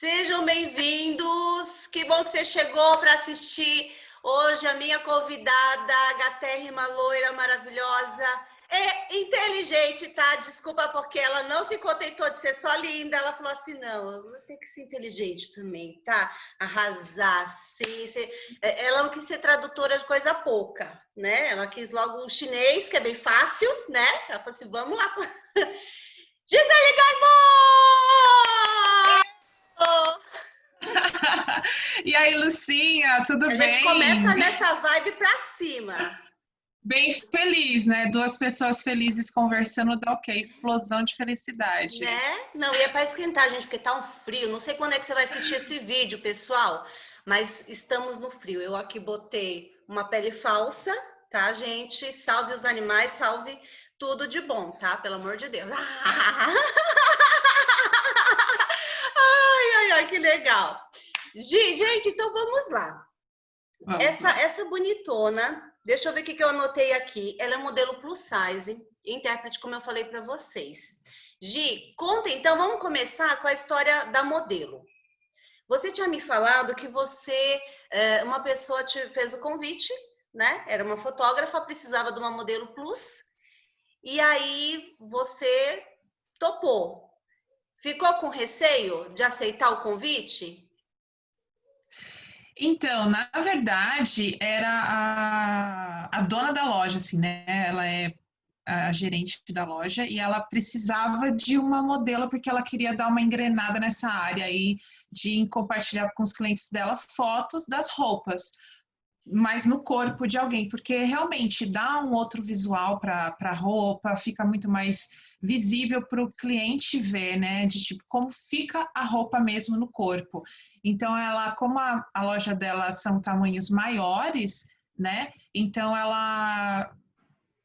Sejam bem-vindos. Que bom que você chegou para assistir hoje a minha convidada, a gatérrima loira maravilhosa. É inteligente, tá? Desculpa porque ela não se contentou de ser só linda. Ela falou assim: não, eu tenho que ser inteligente também, tá? Arrasar, sim. Ela não quis ser tradutora de coisa pouca, né? Ela quis logo o chinês, que é bem fácil, né? Ela falou assim: vamos lá. Gisele Garbon! E aí, Lucinha, tudo A gente bem? começa nessa vibe pra cima, Bem feliz, né? Duas pessoas felizes conversando dá o quê? Explosão de felicidade. né? Não, e é pra esquentar, gente, porque tá um frio. Não sei quando é que você vai assistir esse vídeo, pessoal, mas estamos no frio. Eu aqui botei uma pele falsa, tá, gente? Salve os animais, salve tudo de bom, tá? Pelo amor de Deus. Ai, ai, ai, que legal. Gente, então vamos lá. Vamos Essa, lá. essa bonitona, deixa eu ver o que eu anotei aqui. Ela é modelo plus size, intérprete, como eu falei para vocês. Gi, conta então, vamos começar com a história da modelo. Você tinha me falado que uma pessoa te fez o convite, né? Era uma fotógrafa, precisava de uma modelo plus, e aí você topou. Ficou com receio de aceitar o convite? Então, na verdade, era a dona da loja, assim, né? Ela é a gerente da loja e ela precisava de uma modelo porque ela queria dar uma engrenada nessa área aí de compartilhar com os clientes dela fotos das roupas, mas no corpo de alguém, porque realmente dá um outro visual para a roupa, fica muito mais visível para o cliente ver, né? De tipo, como fica a roupa mesmo no corpo. Então, ela, como a loja dela são tamanhos maiores, né? Então, ela,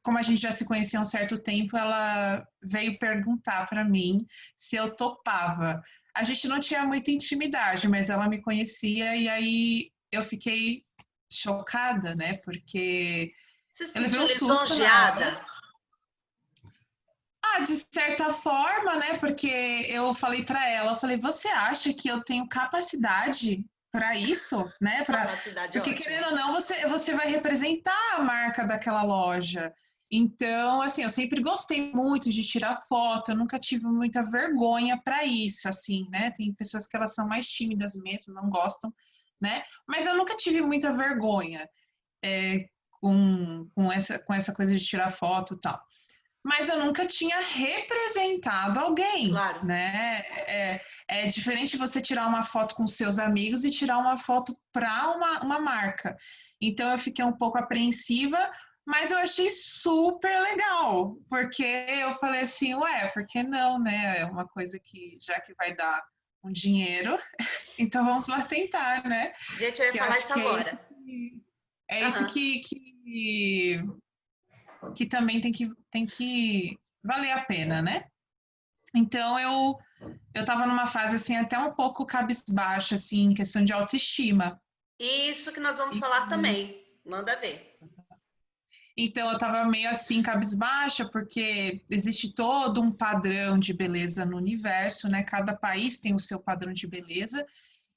como a gente já se conhecia há um certo tempo, ela veio perguntar para mim se eu topava. A gente não tinha muita intimidade, mas ela me conhecia e aí eu fiquei chocada, né? Porque Você se eu levei sentiu um susto na hora. lisonjeada? Ah, de certa forma, né? Porque eu falei para ela, eu falei, você acha que eu tenho capacidade para isso, né? Capacidade Porque ótima. querendo ou não, você vai representar a marca daquela loja. Então, assim, eu sempre gostei muito de tirar foto, eu nunca tive muita vergonha para isso, assim, né? Tem pessoas que elas são mais tímidas mesmo, não gostam, né? Mas eu nunca tive muita vergonha com essa coisa de tirar foto e tal, mas eu nunca tinha representado alguém, Claro. né? É diferente você tirar uma foto com seus amigos e tirar uma foto para uma marca. Então eu fiquei um pouco apreensiva, mas eu achei super legal, porque eu falei assim, ué, por que não, né? É uma coisa que já que vai dar um dinheiro, então vamos lá tentar, né? Gente, eu ia Que eu falar acho isso que agora. é isso Aham. que também tem que valer a pena, né? Então eu tava numa fase assim até um pouco cabisbaixa assim, em questão de autoestima. Isso que nós vamos E- falar também. Manda ver. Então eu tava meio assim cabisbaixa porque existe todo um padrão de beleza no universo, né? Cada país tem o seu padrão de beleza.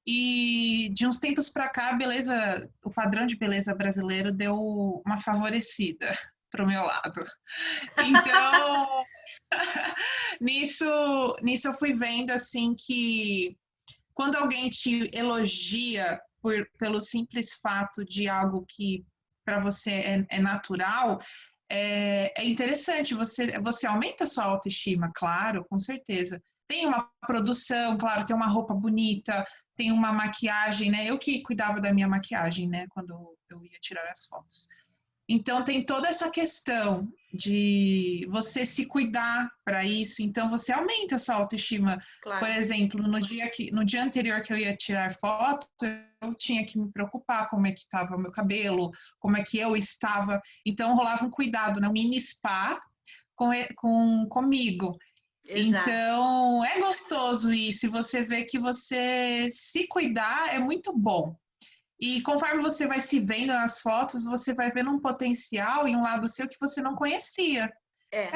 E de uns tempos para cá, a beleza, o padrão de beleza brasileiro deu uma favorecida para o meu lado. Então, nisso eu fui vendo assim que quando alguém te elogia pelo simples fato de algo que para você é natural, é interessante, você aumenta a sua autoestima, claro, com certeza. Tem uma produção, claro, tem uma roupa bonita, tem uma maquiagem, né? Eu que cuidava da minha maquiagem, né, quando eu ia tirar as fotos. Então, tem toda essa questão de você se cuidar para isso, então você aumenta a sua autoestima. Por Claro. exemplo, no dia anterior que eu ia tirar foto, eu tinha que me preocupar como é que estava o meu cabelo, como é que eu estava. Então, rolava um cuidado, né? Um mini spa comigo. Exato. Então, é gostoso isso, e você vê que você se cuidar é muito bom. E conforme você vai se vendo nas fotos, você vai vendo um potencial e um lado seu que você não conhecia. É.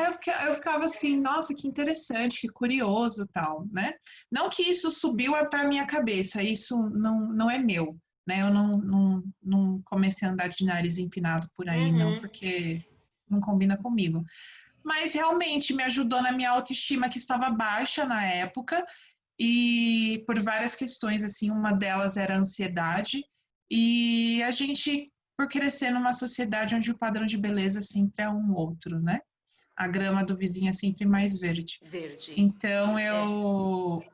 Eu ficava assim, nossa, que interessante, que curioso, tal, né? Não que isso subiu para minha cabeça, isso não é meu, né? Eu não comecei a andar de nariz empinado por aí, não, Uhum. porque não combina comigo. Mas realmente me ajudou na minha autoestima, que estava baixa na época, e por várias questões, assim, uma delas era a ansiedade, e a gente, por crescer numa sociedade onde o padrão de beleza sempre é um outro, né? A grama do vizinho é sempre mais verde. Verde. Então É.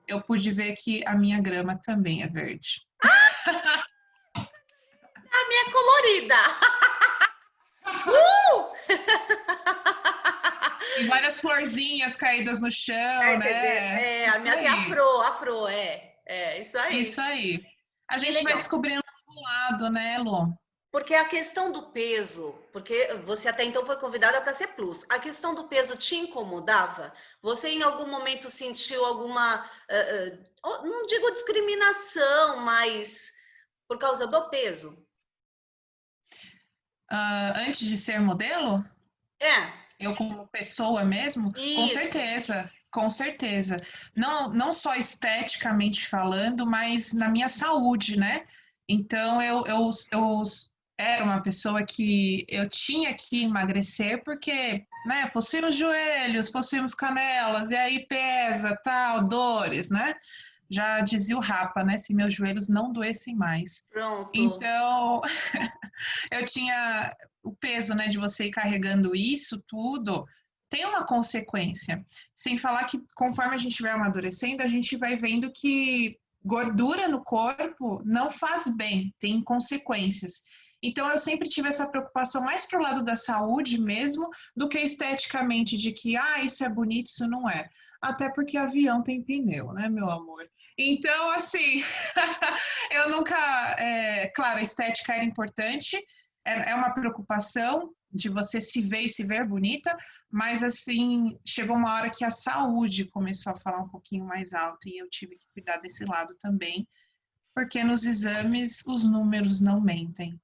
eu pude ver que a minha grama também é verde. A minha é colorida. Uh! E várias florzinhas caídas no Tá chão, entendendo? né? É, a Isso minha tem aí, afro, é isso isso aí. aí. A Que gente vai legal. descobrindo um lado, né, Lu? Porque a questão do peso, porque você até então foi convidada para ser plus, a questão do peso te incomodava? Você em algum momento sentiu alguma, não digo discriminação, mas por causa do peso? Antes de ser modelo, É, eu como pessoa mesmo, com isso. certeza, com certeza. Não só esteticamente falando, mas na minha saúde, né? Então eu era uma pessoa que eu tinha que emagrecer porque, né, possuímos joelhos, possuímos canelas, e aí pesa, tal, dores, né? Já dizia o Rapa, né? Se meus joelhos não doessem mais. Pronto. Então, eu tinha o peso, né, de você ir carregando isso tudo, tem uma consequência. Sem falar que conforme a gente vai amadurecendo, a gente vai vendo que gordura no corpo não faz bem, tem consequências. Então eu sempre tive essa preocupação mais pro lado da saúde mesmo, do que esteticamente de que, isso é bonito, isso não é. Até porque avião tem pneu, né, meu amor? Então, assim, eu nunca. Claro, a estética era importante, é uma preocupação de você se ver e se ver bonita, mas assim, chegou uma hora que a saúde começou a falar um pouquinho mais alto e eu tive que cuidar desse lado também, porque nos exames os números não mentem.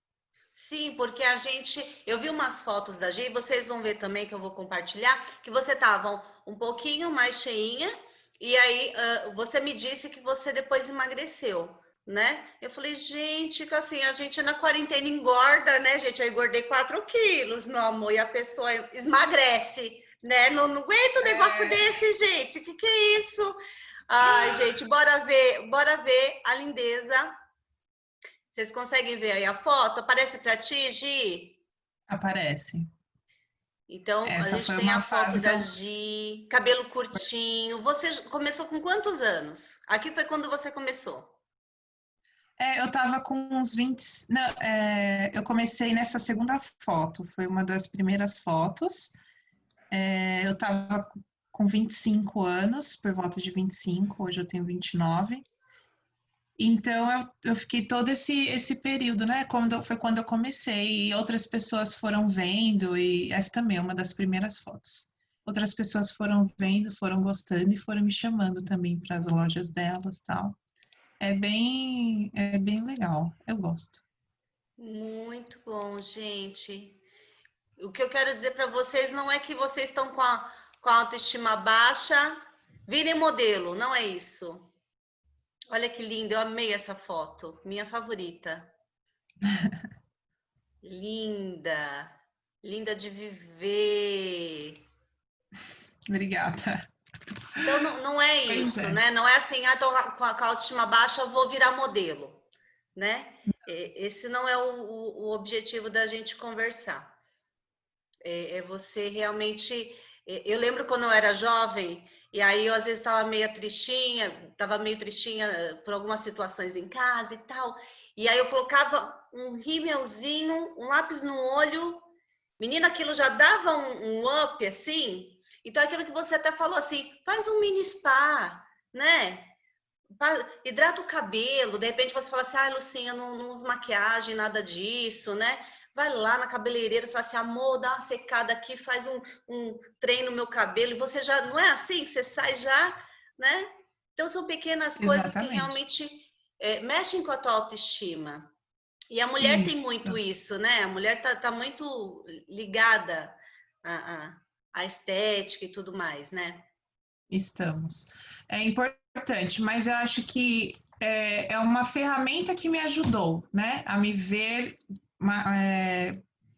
Sim, porque a gente, eu vi umas fotos da Gi, vocês vão ver também que eu vou compartilhar, que você estava um pouquinho mais cheinha, e aí você me disse que você depois emagreceu, né? Eu falei, gente, que assim, a gente na quarentena engorda, né, gente? Eu engordei 4 quilos, meu amor, e a pessoa emagrece, né? Não aguento um negócio É... desse, gente. Que é isso? Ai, gente, bora ver a lindeza. Vocês conseguem ver aí a foto? Aparece para ti, Gi? Aparece. Então, a Essa gente foi tem a uma foto fase que da eu. Gi, cabelo curtinho. Você começou com quantos anos? Aqui foi quando você começou. Eu tava com uns 20. Não, eu comecei nessa segunda foto, foi uma das primeiras fotos. Eu estava com 25 anos, por volta de 25, hoje eu tenho 29. Então eu fiquei todo esse período, né? Foi quando eu comecei, e outras pessoas foram vendo, e essa também é uma das primeiras fotos. Outras pessoas foram vendo, foram gostando e foram me chamando também para as lojas delas, tal. É bem legal, eu gosto. Muito bom, gente. O que eu quero dizer para vocês não é que vocês estão com a autoestima baixa, virem modelo, não é isso. Olha que lindo, eu amei essa foto, minha favorita. Linda, linda de viver. Obrigada. Então não é Pois isso, é. né? Não é assim, tô com a autoestima baixa, eu vou virar modelo, né? Esse não é o objetivo da gente conversar. É você realmente. Eu lembro quando eu era jovem, e aí eu às vezes estava meio tristinha por algumas situações em casa e tal. E aí eu colocava um rímelzinho, um lápis no olho. Menina, aquilo já dava um up assim. Então, aquilo que você até falou assim, faz um mini spa, né? Hidrata o cabelo, de repente você fala assim, Lucinha, não uso maquiagem, nada disso, né? Vai lá na cabeleireira e fala assim, amor, dá uma secada aqui, faz um trem no meu cabelo, e você já, não é assim que você sai já, né? Então, são pequenas coisas que Exatamente. realmente mexem com a tua autoestima. E a mulher tem Isso. muito isso, né? A mulher tá muito ligada a estética e tudo mais, né? Estamos. É importante, mas eu acho que é uma ferramenta que me ajudou, né, a me ver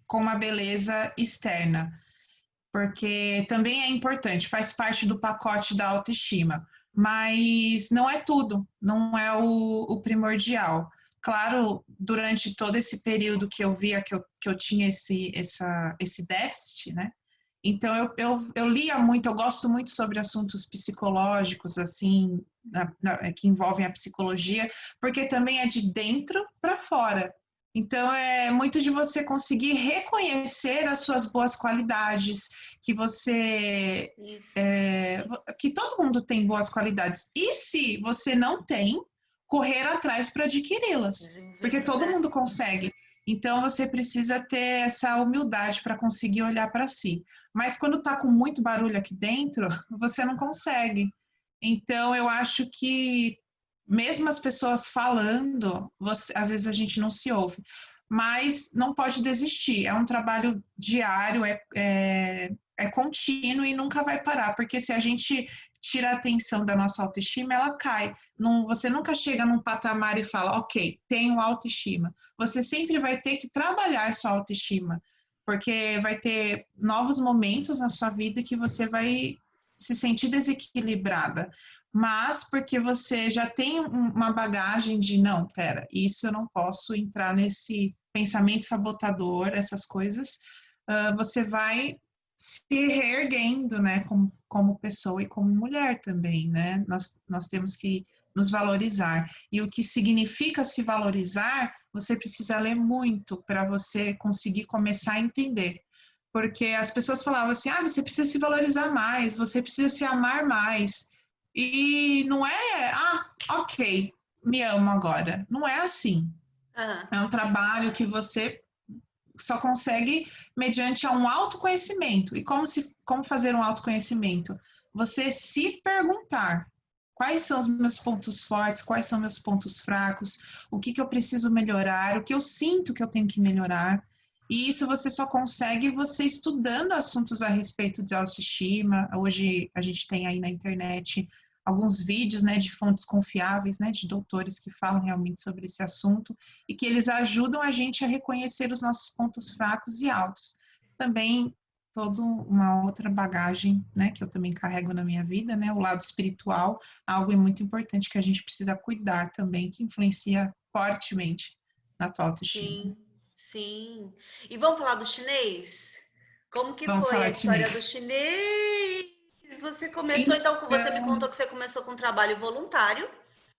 com uma beleza externa, porque também é importante, faz parte do pacote da autoestima, mas não é tudo, não é o primordial. Claro, durante todo esse período que eu via que eu tinha esse déficit, né? Então, eu lia muito, eu gosto muito sobre assuntos psicológicos, assim, que envolvem a psicologia, porque também é de dentro para fora. Então, é muito de você conseguir reconhecer as suas boas qualidades, que você. Isso. Que todo mundo tem boas qualidades. E se você não tem, correr atrás para adquiri-las, porque Desenvolvê-las, todo é. mundo consegue. Então, você precisa ter essa humildade para conseguir olhar para si. Mas quando está com muito barulho aqui dentro, você não consegue. Então, eu acho que, mesmo as pessoas falando, às vezes a gente não se ouve. Mas não pode desistir. É um trabalho diário, é contínuo e nunca vai parar. Porque se a gente tira a atenção da nossa autoestima, ela cai. Não, você nunca chega num patamar e fala, ok, tenho autoestima. Você sempre vai ter que trabalhar sua autoestima, porque vai ter novos momentos na sua vida que você vai se sentir desequilibrada, mas porque você já tem uma bagagem de, não, pera, isso eu não posso entrar nesse pensamento sabotador, essas coisas, você vai se reerguendo, né, como pessoa e como mulher também, né? Nós temos que nos valorizar. E o que significa se valorizar, você precisa ler muito para você conseguir começar a entender. Porque as pessoas falavam assim: ah, você precisa se valorizar mais, você precisa se amar mais. E não é, ok, me amo agora. Não é assim. Aham. É um trabalho que você só consegue mediante um autoconhecimento. E como fazer um autoconhecimento? Você se perguntar: quais são os meus pontos fortes, quais são meus pontos fracos, o que eu preciso melhorar, o que eu sinto que eu tenho que melhorar. E isso você só consegue você estudando assuntos a respeito de autoestima. Hoje a gente tem aí na internet alguns vídeos, né, de fontes confiáveis, né, de doutores que falam realmente sobre esse assunto e que eles ajudam a gente a reconhecer os nossos pontos fracos e altos. Também toda uma outra bagagem, né, que eu também carrego na minha vida, né, o lado espiritual, algo muito importante que a gente precisa cuidar também, que influencia fortemente na tua autoestima. Sim, sim. E vamos falar do chinês? Como que Vamos foi a falar de história do chinês. chinês? Você começou, então, você me Então, contou que você começou com um trabalho voluntário,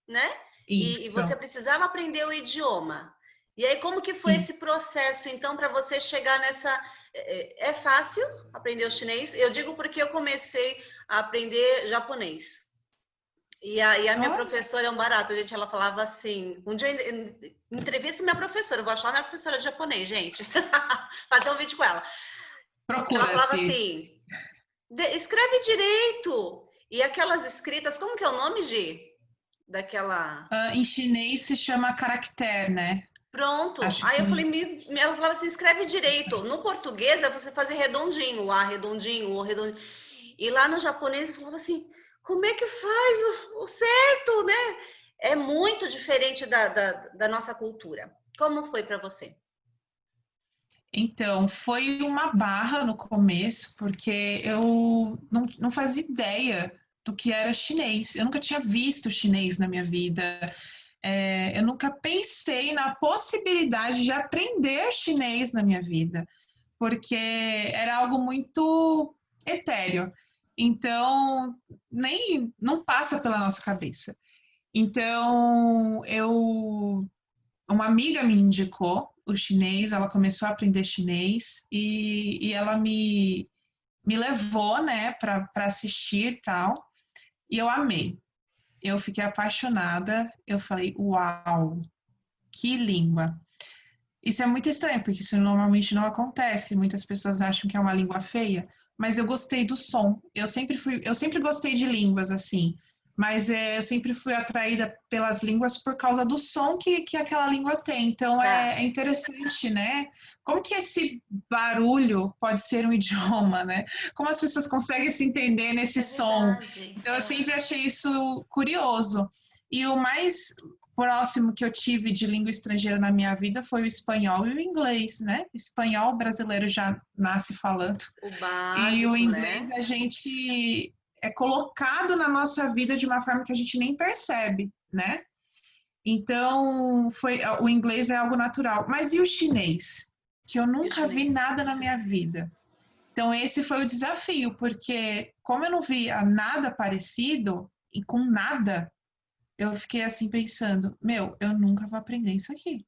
né? E isso, você precisava aprender o idioma. E aí, como que foi esse isso. processo, então, para você chegar nessa... É fácil aprender o chinês? Eu digo porque eu comecei a aprender japonês. E a minha Olha, professora é um barato, gente. Ela falava assim: um dia, entrevista minha professora, eu vou achar minha professora de japonês, gente. Fazer um vídeo com ela. Ela falava procura-se. assim: escreve direito. E aquelas escritas, como que é o nome, Gi? Daquela. Em chinês se chama caractere, né? Pronto. Acho Aí eu falei, que ela falava assim: escreve direito. No português é você fazer redondinho, o A redondinho, o redondinho. E lá no japonês eu falava assim: como é que faz o certo, né? É muito diferente da nossa cultura. Como foi para você? então, foi uma barra no começo, porque eu não fazia ideia do que era chinês. Eu nunca tinha visto chinês na minha vida. Eu nunca pensei na possibilidade de aprender chinês na minha vida, porque era algo muito etéreo. Então, nem não passa pela nossa cabeça. Então, uma amiga me indicou o chinês, ela começou a aprender chinês e ela me levou, né, para assistir e tal, e eu amei. Eu fiquei apaixonada, eu falei, uau, que língua. Isso é muito estranho, porque isso normalmente não acontece. Muitas pessoas acham que é uma língua feia, mas eu gostei do som. Eu sempre gostei de línguas assim. mas eu sempre fui atraída pelas línguas por causa do som que aquela língua tem. Então Tá. é interessante, né? Como que esse barulho pode ser um idioma, né? Como as pessoas conseguem se entender nesse É som? verdade. Então eu sempre achei isso curioso. E o mais próximo que eu tive de língua estrangeira na minha vida foi o espanhol e o inglês, né? Espanhol brasileiro já nasce falando. O E o básico, inglês né? a gente é colocado na nossa vida de uma forma que a gente nem percebe, né? Então, o inglês é algo natural. Mas e o chinês? Que eu E o nunca vi chinês? nada na minha vida. Então, esse foi o desafio, porque como eu não via nada parecido, e com nada, eu fiquei assim pensando, meu, eu nunca vou aprender isso aqui.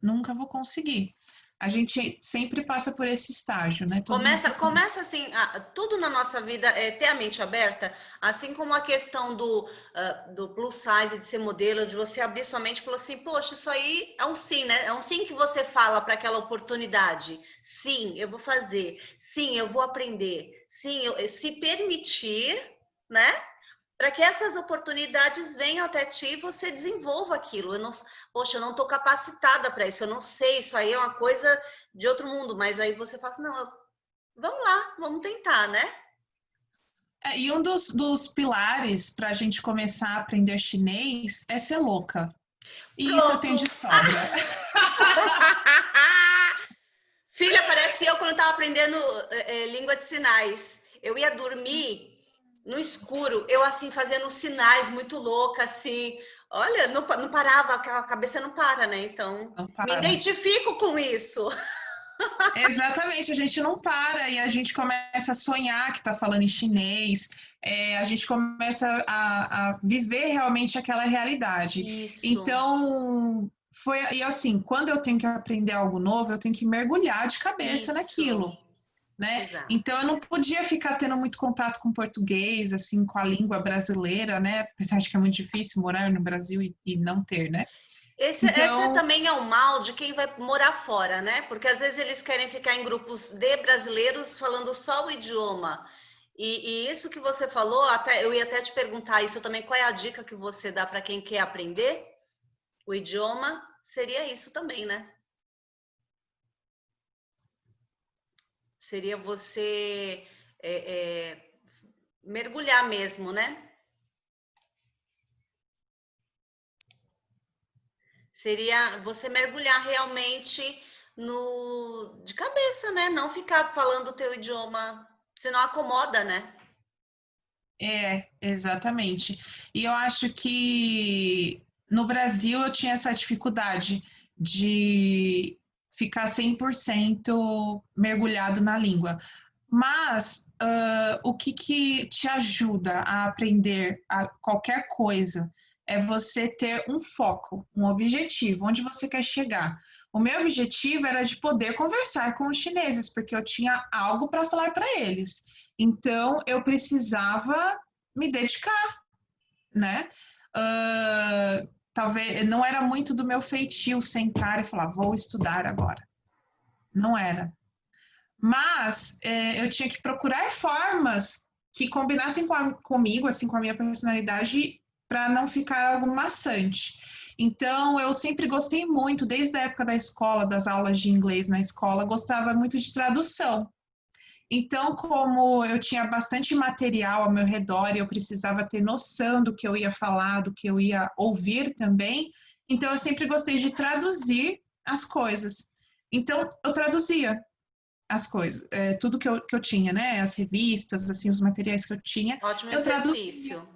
Nunca vou conseguir. A gente sempre passa por esse estágio, né? Todo mundo passa. Começa assim, tudo na nossa vida é ter a mente aberta, assim como a questão do plus size, de ser modelo, de você abrir sua mente e falar assim, poxa, isso aí é um sim, né? É um sim que você fala para aquela oportunidade. Sim, eu vou fazer. Sim, eu vou aprender. Sim, se permitir, né? Para que essas oportunidades venham até ti e você desenvolva aquilo. Poxa, eu não estou capacitada para isso, eu não sei, isso aí é uma coisa de outro mundo, mas aí você fala assim, não, vamos lá, vamos tentar, né? E um dos pilares para a gente começar a aprender chinês é ser louca. E isso eu tenho de Pronto. sobra. Filha, parece eu quando estava aprendendo língua de sinais. Eu ia dormir no escuro, eu assim fazendo sinais muito louca, assim. Olha, não parava, a cabeça não para, né? Então, Não me para. identifico com isso. Exatamente, a gente não para e a gente começa a sonhar que está falando em chinês, a gente começa a viver realmente aquela realidade. Isso, Então, e assim, quando eu tenho que aprender algo novo, eu tenho que mergulhar de cabeça isso, naquilo, né? exato. Então, eu não podia ficar tendo muito contato com português, assim, com a língua brasileira, né? Apesar de que é muito difícil morar no Brasil e não ter, né? Esse Então, também é o mal de quem vai morar fora, né? Porque às vezes eles querem ficar em grupos de brasileiros falando só o idioma. E isso que você falou, até eu ia até te perguntar isso também, qual é a dica que você dá para quem quer aprender o idioma? Seria isso também, né? Seria você mergulhar mesmo, né? Seria você mergulhar realmente no de cabeça, né? Não ficar falando o teu idioma, senão acomoda, né? exatamente. E eu acho que no Brasil eu tinha essa dificuldade de ficar 100% mergulhado na língua. Mas o que te ajuda a aprender qualquer coisa é você ter um foco, um objetivo, onde você quer chegar. O meu objetivo era de poder conversar com os chineses, porque eu tinha algo para falar para eles. Então, eu precisava me dedicar, né? Talvez não era muito do meu feitio sentar e falar, vou estudar agora. Não era. Mas eu tinha que procurar formas que combinassem comigo, assim, com a minha personalidade, para não ficar algo maçante. Então, eu sempre gostei muito, desde a época da escola, das aulas de inglês na escola, gostava muito de tradução. Então, como eu tinha bastante material ao meu redor e eu precisava ter noção do que eu ia falar, do que eu ia ouvir também, então eu sempre gostei de traduzir as coisas. Então, eu traduzia as coisas, tudo que eu tinha, né? As revistas, assim, os materiais que eu tinha, Ótimo eu traduzia. exercício.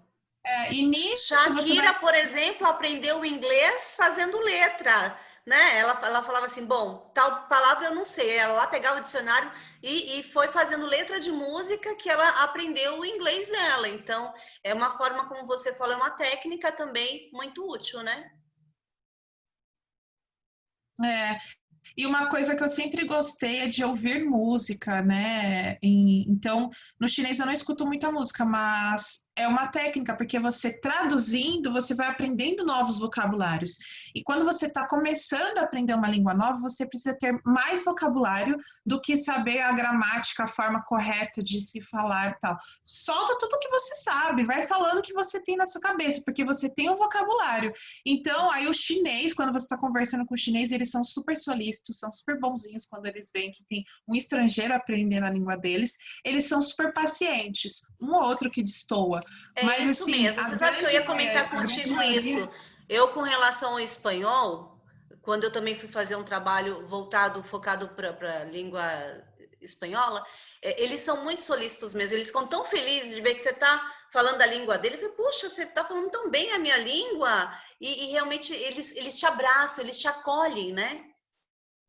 E nisso você vai. Shakira, por exemplo, aprendeu inglês fazendo letra, né? Ela falava assim, bom, tal palavra eu não sei. Ela lá pegava o dicionário e foi fazendo letra de música que ela aprendeu o inglês dela. Então, é uma forma, como você falou, é uma técnica também muito útil, né? É, e uma coisa que eu sempre gostei é de ouvir música, né? Então, no chinês eu não escuto muita música, mas é uma técnica, porque você traduzindo, você vai aprendendo novos vocabulários. E quando você está começando a aprender uma língua nova, você precisa ter mais vocabulário do que saber a gramática, a forma correta de se falar e tal. Solta tudo que você sabe, vai falando o que você tem na sua cabeça, porque você tem um vocabulário. Então, aí o chinês, quando você está conversando com o chinês, eles são super solícitos, são super bonzinhos quando eles veem que tem um estrangeiro aprendendo a língua deles. Eles são super pacientes, um ou outro que destoa. É Mas, isso assim, mesmo. Você sabe que eu ia comentar a grande contigo maioria, isso. Eu, com relação ao espanhol, quando eu também fui fazer um trabalho focado para a língua espanhola, eles são muito solícitos mesmo. Eles ficam tão felizes de ver que você está falando a língua dele. Eu falei, puxa, você está falando tão bem a minha língua. E realmente eles te abraçam, eles te acolhem, né?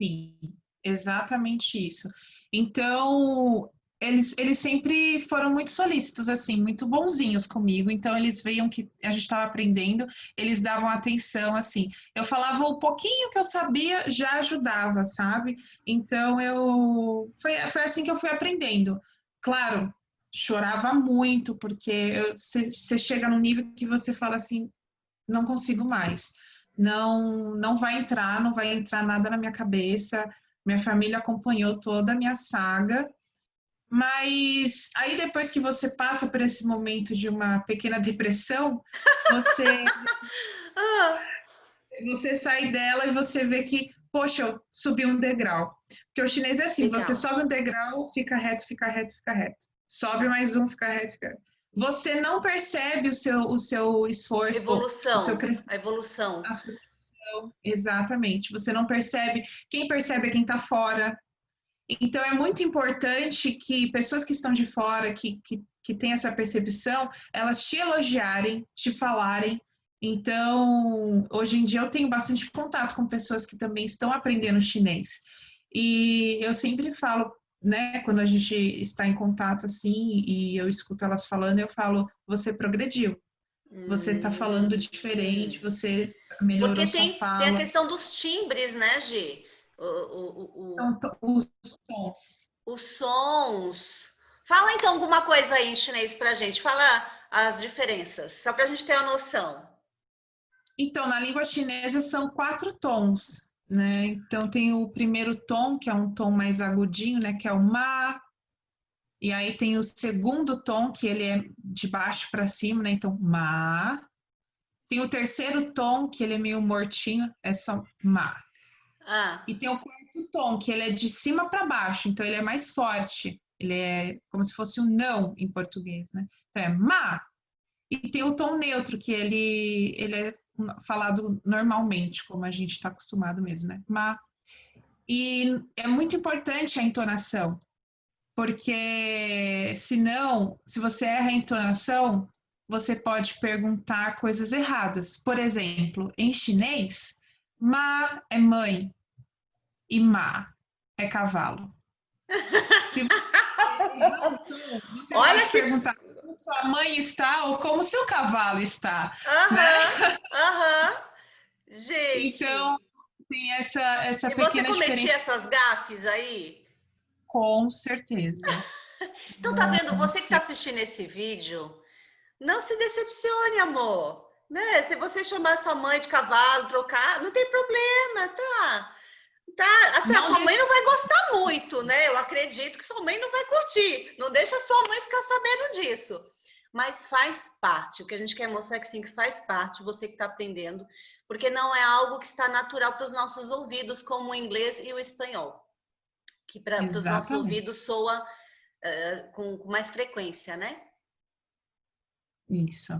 sim, exatamente isso. Então, eles sempre foram muito solícitos, assim, muito bonzinhos comigo. Então, eles veiam que a gente estava aprendendo, eles davam atenção, assim. Eu falava o pouquinho que eu sabia, já ajudava, sabe? Então, foi assim que eu fui aprendendo. Claro, chorava muito, porque você chega num nível que você fala assim, não consigo mais. Não, não vai entrar nada na minha cabeça. Minha família acompanhou toda a minha saga, mas aí depois que você passa por esse momento de uma pequena depressão, você Ah, você sai dela e você vê que, poxa, eu subi um degrau. Porque o chinês é assim, você legal. sobe um degrau, fica reto, fica reto, fica reto. Sobe mais um, fica reto, fica reto. Você não percebe o seu esforço, ou o seu Evolução, crescimento, a evolução. a sua evolução. Exatamente. Você não percebe. Quem percebe é quem está fora. Então, é muito importante que pessoas que estão de fora, que têm essa percepção, elas te elogiarem, te falarem. Então, hoje em dia eu tenho bastante contato com pessoas que também estão aprendendo chinês. E eu sempre falo, né, quando a gente está em contato assim e eu escuto elas falando, eu falo, você progrediu, você está falando diferente, Hum. você Porque melhorou sua tem a fala. questão dos timbres, né, Gi? Então, os tons. Os sons. Fala então alguma coisa aí em chinês pra gente. Fala as diferenças, só pra gente ter a noção. Então, na língua chinesa são 4 tons, né? Então tem o primeiro tom, que é um tom mais agudinho, né? Que é o ma. E aí tem o segundo tom, que ele é de baixo para cima, né? Então, ma. Tem o terceiro tom, que ele é meio mortinho, é só ma. Ah, E tem o quarto tom, que ele é de cima para baixo, então ele é mais forte. Ele é como se fosse um não em português, né? Então é ma. E tem o tom neutro, que ele é falado normalmente, como a gente está acostumado mesmo, né? E é muito importante a entonação, porque senão, se você erra a entonação, você pode perguntar coisas erradas. Por exemplo, em chinês, ma é mãe e ma é cavalo. Se você errar o tom, você olha pode que. perguntar como sua mãe está ou como seu cavalo está, né? Aham, aham. Então, Gente. tem essa E você pequena cometia diferença, essas gafes aí? com certeza. Então tá vendo, Com você que tá certeza. assistindo esse vídeo, não se decepcione, amor. Né? Se você chamar sua mãe de cavalo, trocar, não tem problema, tá? Tá, assim, a Não sua mãe não desista. vai gostar muito, né? Eu acredito que sua mãe não vai curtir. Não deixa a sua mãe ficar sabendo disso. Mas faz parte. O que a gente quer mostrar é que sim, que faz parte, você que está aprendendo, porque não é algo que está natural para os nossos ouvidos, como o inglês e o espanhol, que para os nossos Exatamente. ouvidos soa com mais frequência, né? Isso.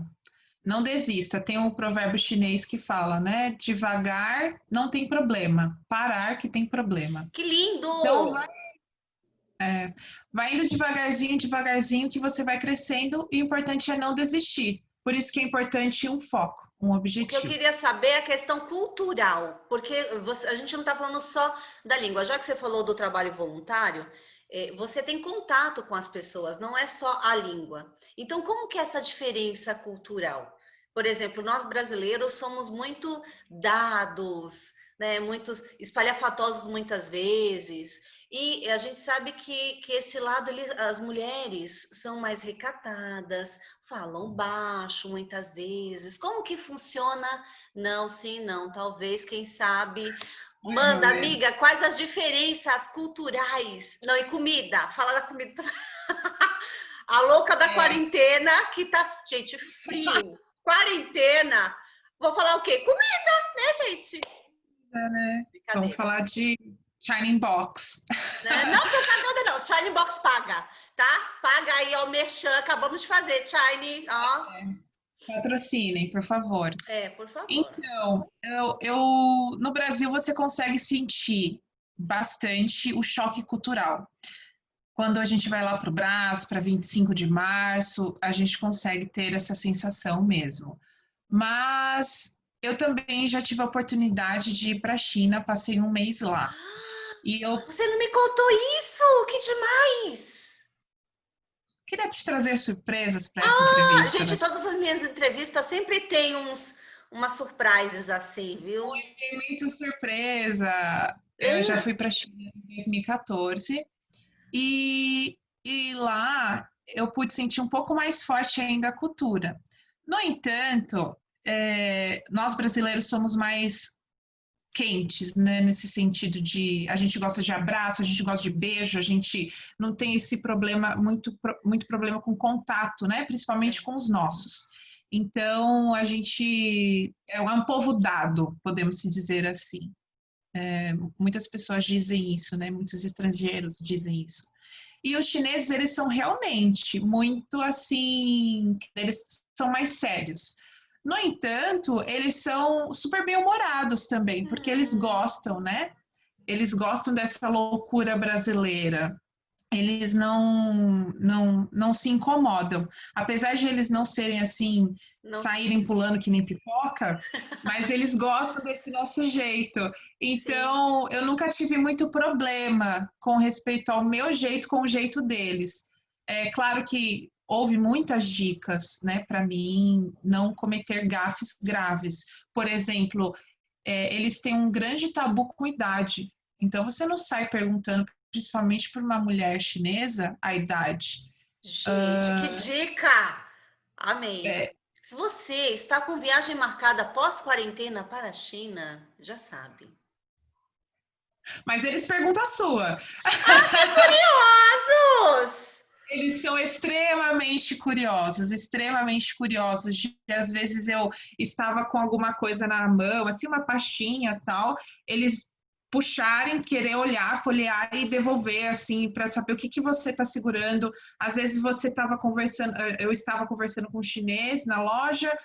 Não desista. Tem um provérbio chinês que fala, né? Devagar não tem problema, parar que tem problema. Que lindo! Então, vai indo devagarzinho, devagarzinho, que você vai crescendo e o importante é não desistir. Por isso que é importante um foco, um O que eu objetivo. queria saber é a questão cultural, porque a gente não está falando só da língua. Já que você falou do trabalho voluntário, você tem contato com as pessoas, não é só a língua. Então, como que é essa diferença cultural? Por exemplo, nós brasileiros somos muito dados, né? Muitos espalhafatosos muitas vezes. E a gente sabe que esse lado, as mulheres são mais recatadas, falam baixo muitas vezes. Como que funciona? Não, sim, não. Talvez, quem sabe. Manda, Olha, amiga, quais as diferenças culturais? Não, e comida. Fala da comida. A louca da é, quarentena, que tá. Gente, frio. Quarentena. Vou falar o quê? Comida, né, gente? né? Vamos Brincadeira. falar de Shining Box. Né? Não propaganda, não. Chine Box paga, tá? Paga aí, ó, o merchan. Acabamos de fazer, Chine, ó. Patrocinem, por favor. É, por favor. Então, no Brasil você consegue sentir bastante o choque cultural. Quando a gente vai lá para o Brás, para 25 de março, a gente consegue ter essa sensação mesmo. Mas eu também já tive a oportunidade de ir para a China, passei um mês lá. E eu Você não me contou isso? Que demais! queria te trazer surpresas para essa entrevista, Gente, né? todas as minhas entrevistas sempre tem umas surprises assim, viu? Foi muito surpresa. Eu já Ah, fui para a China em 2014 e lá eu pude sentir um pouco mais forte ainda a cultura. No entanto, nós brasileiros somos mais quentes, né? Nesse sentido de a gente gosta de abraço, a gente gosta de beijo, a gente não tem esse problema, muito problema com contato, né? Principalmente com os nossos. Então, a gente é um povo dado, podemos se dizer assim. Muitas pessoas dizem isso, né? Muitos estrangeiros dizem isso. E os chineses, eles são realmente muito assim, eles são mais sérios. No entanto, eles são super bem-humorados também, porque eles hum, gostam, né? Eles gostam dessa loucura brasileira. Eles não se incomodam. Apesar de eles não serem assim, não, saírem pulando que nem pipoca, mas eles gostam desse nosso jeito. sim. Então, eu nunca tive muito problema com respeito ao meu jeito com o jeito deles. É claro que houve muitas dicas, né, para mim não cometer gafes graves. Por exemplo, eles têm um grande tabu com idade. Então, você não sai perguntando, principalmente para uma mulher chinesa, a idade. Gente, que dica! Amei. É, Se você está com viagem marcada pós-quarentena para a China, já sabe. mas eles perguntam a sua. Curiosos! Eles são extremamente curiosos, extremamente curiosos. Às vezes eu estava com alguma coisa na mão, assim, uma pastinha tal, eles puxarem, querer olhar, folhear e devolver, assim, para saber o que que você está segurando. Às vezes você estava conversando, eu estava conversando com um chinês na loja,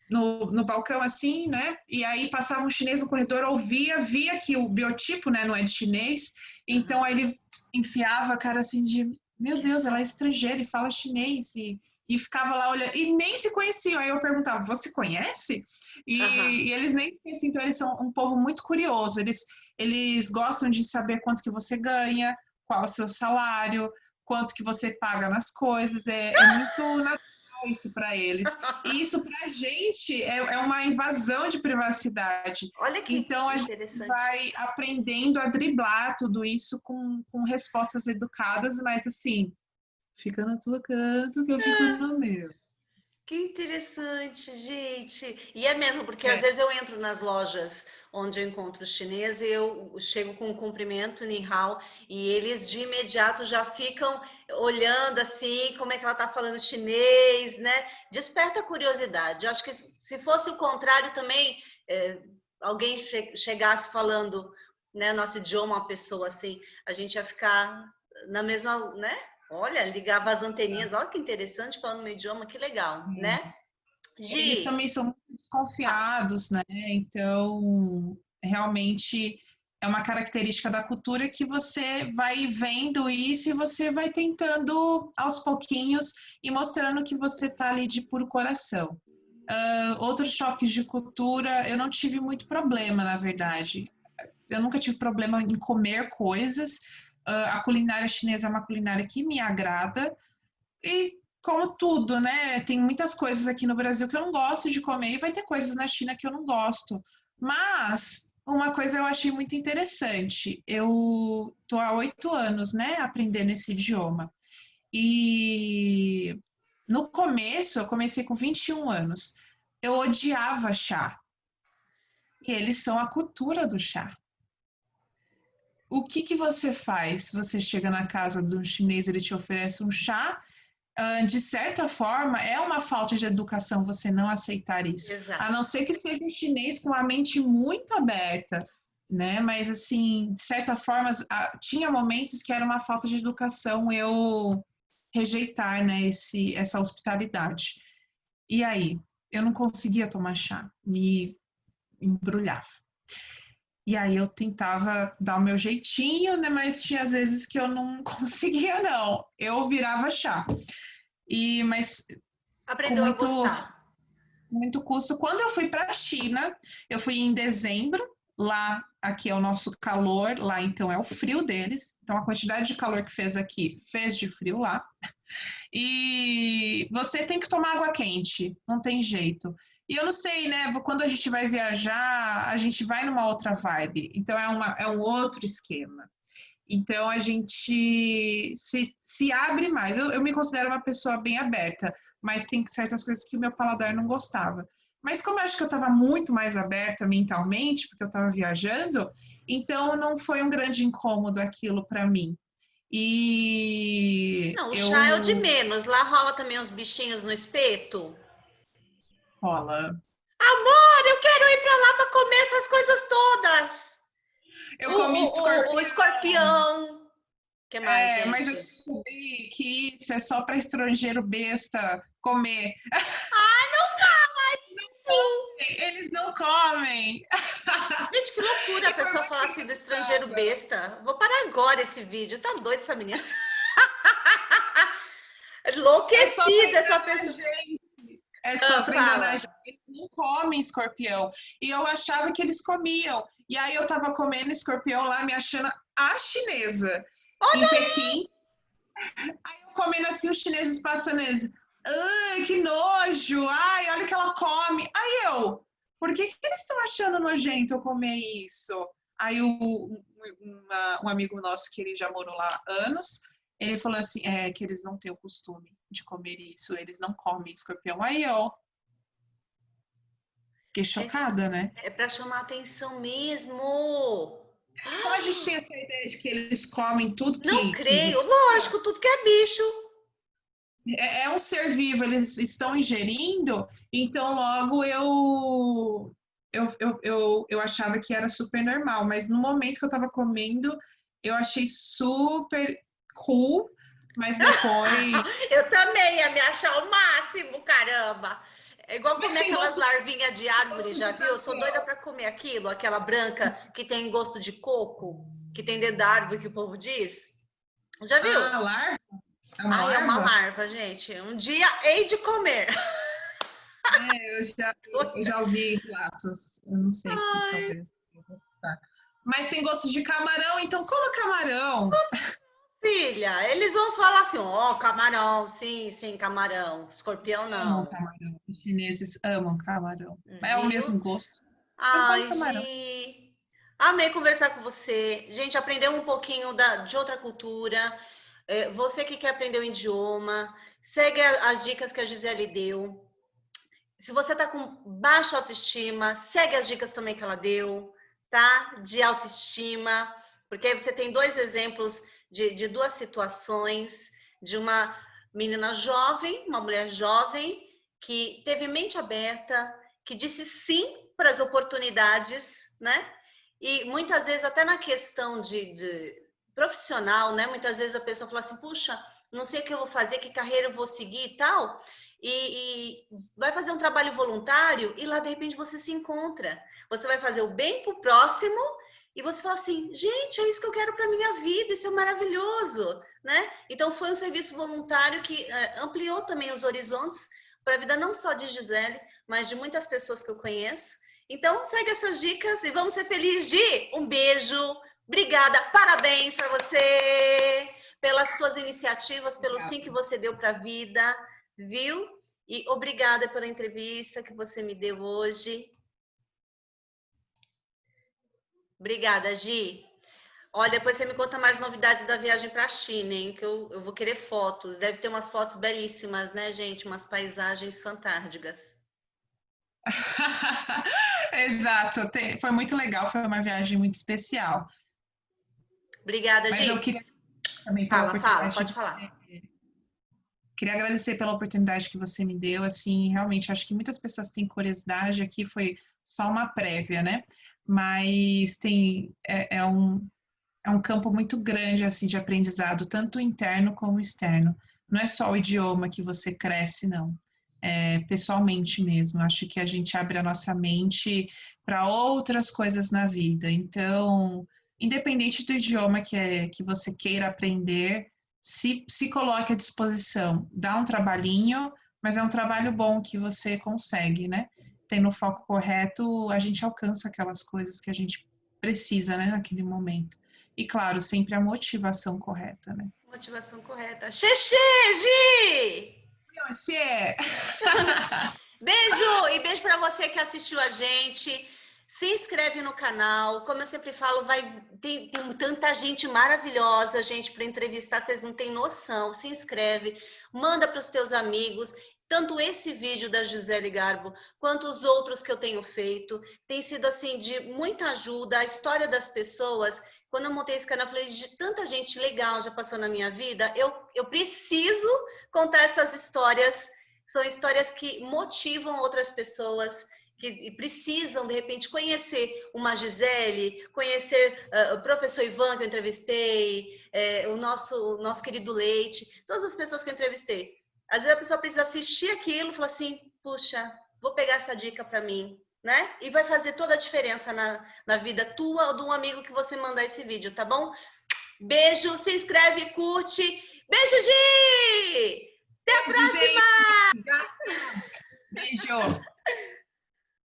no balcão, assim, né? E aí passava um chinês no corredor, ouvia, via que o biotipo, né, não é de chinês, então aí ele enfiava a cara assim de meu Quer Deus, ela é saber? estrangeira e fala chinês e ficava lá olhando, e nem se conheciam. Aí eu perguntava, você conhece? Aham. E eles nem se conheciam, então eles são um povo muito curioso, eles gostam de saber quanto que você ganha, qual é o seu salário, quanto que você paga nas coisas, é muito natural isso para eles. E isso para a gente é uma invasão de privacidade. Olha que Então a gente interessante. vai aprendendo a driblar tudo isso com respostas educadas, mas assim, fica no teu canto que eu fico no meu. Que interessante, gente. E é mesmo, porque às É, vezes eu entro nas lojas onde eu encontro chinês e eu chego com um cumprimento, ni hao, e eles de imediato já ficam olhando assim, como é que ela tá falando chinês, né? Desperta a curiosidade. Eu acho que se fosse o contrário também, alguém chegasse falando, né, nosso idioma, uma pessoa assim, a gente ia ficar na mesma, né? Olha, ligava as anteninhas, olha que interessante, falando no meu idioma, que legal, né? eles Gi, também são muito fala. desconfiados, né? Então, realmente é uma característica da cultura que você vai vendo isso e você vai tentando aos pouquinhos e mostrando que você está ali de puro coração. Outros choques de cultura, eu não tive muito problema, na verdade. Eu nunca tive problema em comer coisas. A culinária chinesa é uma culinária que me agrada. E como tudo, né? Tem muitas coisas aqui no Brasil que eu não gosto de comer e vai ter coisas na China que eu não gosto. Mas uma coisa eu achei muito interessante. Eu tô há 8 anos, né, aprendendo esse idioma. E no começo, eu comecei com 21 anos. Eu odiava chá. E eles são a cultura do chá. O que que você faz? Você chega na casa de um chinês, ele te oferece um chá. De certa forma, é uma falta de educação você não aceitar isso. A Exato. não ser que seja um chinês com a mente muito aberta, né? Mas, assim, de certa forma, tinha momentos que era uma falta de educação eu rejeitar, né, essa hospitalidade. E aí? Eu não conseguia tomar chá, me embrulhava. E aí eu tentava dar o meu jeitinho, né? Mas tinha às vezes que eu não conseguia, não. Eu virava chá. Mas com Aprendeu a gostar. muito custo. Quando eu fui para a China, eu fui em dezembro. Lá, aqui é o nosso calor, lá então é o frio deles. Então a quantidade de calor que fez aqui, fez de frio lá. E você tem que tomar água quente, não tem jeito. E eu não sei, né? Quando a gente vai viajar, a gente vai numa outra vibe. Então é um outro esquema. Então a gente se abre mais. Eu me considero uma pessoa bem aberta, mas tem certas coisas que o meu paladar não gostava. Mas como eu acho que eu estava muito mais aberta mentalmente, porque eu estava viajando, então não foi um grande incômodo aquilo para mim. E Não, o chá é o de eu menos. Lá rola também os bichinhos no espeto. rola. Amor, eu quero ir pra lá pra comer essas coisas todas. Eu comi O escorpião, escorpião. O que mais, mas eu gente? descobri que isso é só para estrangeiro besta comer. Ai, não fala isso! Eles não comem. Gente, que loucura a E foi pessoa falar muito assim do estrangeiro engraçado. besta. Vou parar agora esse vídeo. Tá doido essa menina? É só para Enlouquecida essa enganar a pessoa. gente. É só Ah, para enganar a fala. gente. Eles não comem escorpião. E eu achava que eles comiam. E aí eu tava comendo escorpião lá, me achando a chinesa. Em Olha, Pequim, eu comendo assim, os chineses passando eles. Ai, que nojo! Ai, olha o que ela come. Aí por que eles estão achando nojento eu comer isso? Aí um amigo nosso, que ele já morou lá há anos, ele falou assim, que eles não têm o costume de comer isso, eles não comem escorpião. Aí eu fiquei é, chocada, né? é para chamar atenção mesmo. Então a gente tem essa ideia de que eles comem tudo Não que creio. respira. Lógico, tudo que é bicho. É um ser vivo, eles estão ingerindo, então logo eu achava que era super normal, mas no momento que eu estava comendo, eu achei super cool, mas depois. Eu também ia me achar o máximo, caramba. É igual Mas comer tem aquelas larvinhas de árvore, gosto já de viu? Eu sou doida papel. para comer aquilo, aquela branca que tem gosto de coco, que tem dentro da árvore que o povo diz. Já viu? Ah, larva? É uma Ai, é uma larva? larva, gente. Um dia hei de comer. Eu já ouvi relatos, eu não sei se talvez eu vou gostar. Mas tem gosto de camarão, então coma camarão. Filha, eles vão falar assim: ó, oh, camarão, sim, sim, camarão. Escorpião, Amam não. camarão. Os chineses amam camarão. É o Viu? mesmo gosto. Eu como Ai, camarão. Gi. Amei conversar com você. Gente, aprender um pouquinho de outra cultura. Você que quer aprender o idioma, segue as dicas que a Gisele deu. Se você tá com baixa autoestima, segue as dicas também que ela deu, tá? De autoestima, porque aí você tem dois exemplos de duas situações, de uma menina jovem, uma mulher jovem, que teve mente aberta, que disse sim para as oportunidades, né? E muitas vezes, até na questão de profissional, né? Muitas vezes a pessoa fala assim, puxa, não sei o que eu vou fazer, que carreira eu vou seguir e tal. E vai fazer um trabalho voluntário e lá de repente você se encontra. Você vai fazer o bem para o próximo e você fala assim, gente, é isso que eu quero para minha vida, isso é maravilhoso, né? Então foi um serviço voluntário que ampliou também os horizontes para a vida não só de Gisele, mas de muitas pessoas que eu conheço. Então segue essas dicas e vamos ser felizes. Gi, um beijo, obrigada, parabéns para você pelas tuas iniciativas, pelo sim que você deu para a vida, viu? E obrigada pela entrevista que você me deu hoje. Obrigada, Gi. Olha, depois você me conta mais novidades da viagem para a China, hein? Que eu vou querer fotos. Deve ter umas fotos belíssimas, né, gente? Umas paisagens fantásticas. Exato, foi muito legal, foi uma viagem muito especial. Obrigada, Mas eu Gi. queria também pela Fala, oportunidade, pode falar. queria agradecer pela oportunidade que você me deu. Assim, realmente acho que muitas pessoas têm curiosidade. Aqui foi só uma prévia, né? Mas é um campo muito grande assim de aprendizado, tanto interno como externo. Não é só o idioma que você cresce, não. É, pessoalmente mesmo. Acho que a gente abre a nossa mente para outras coisas na vida. Então, independente do idioma que você queira aprender, se coloque à disposição. Dá um trabalhinho, mas é um trabalho bom que você consegue, né? Tendo o foco correto, a gente alcança aquelas coisas que a gente precisa, né, naquele momento. E claro, sempre a motivação correta, né? Motivação correta. Xexê, Gi! Você! Beijo! E beijo para você que assistiu a gente. Se inscreve no canal. Como eu sempre falo, tem tanta gente maravilhosa, gente, para entrevistar, vocês não têm noção. Se inscreve, manda para os teus amigos. Tanto esse vídeo da Gisele Garbo, quanto os outros que eu tenho feito, tem sido assim de muita ajuda. A história das pessoas, quando eu montei esse canal, eu falei, de tanta gente legal já passou na minha vida, eu preciso contar essas histórias. São histórias que motivam outras pessoas, que precisam, de repente, conhecer uma Gisele, conhecer o professor Ivan, que eu entrevistei, o nosso querido Leite, todas as pessoas que eu entrevistei. Às vezes a pessoa precisa assistir aquilo e falar assim, puxa, vou pegar essa dica para mim, né? E vai fazer toda a diferença na vida tua ou de um amigo que você mandar esse vídeo, tá bom? Beijo, se inscreve, curte. Beijo, Gi! Até a Beijo, próxima! gente! Beijo!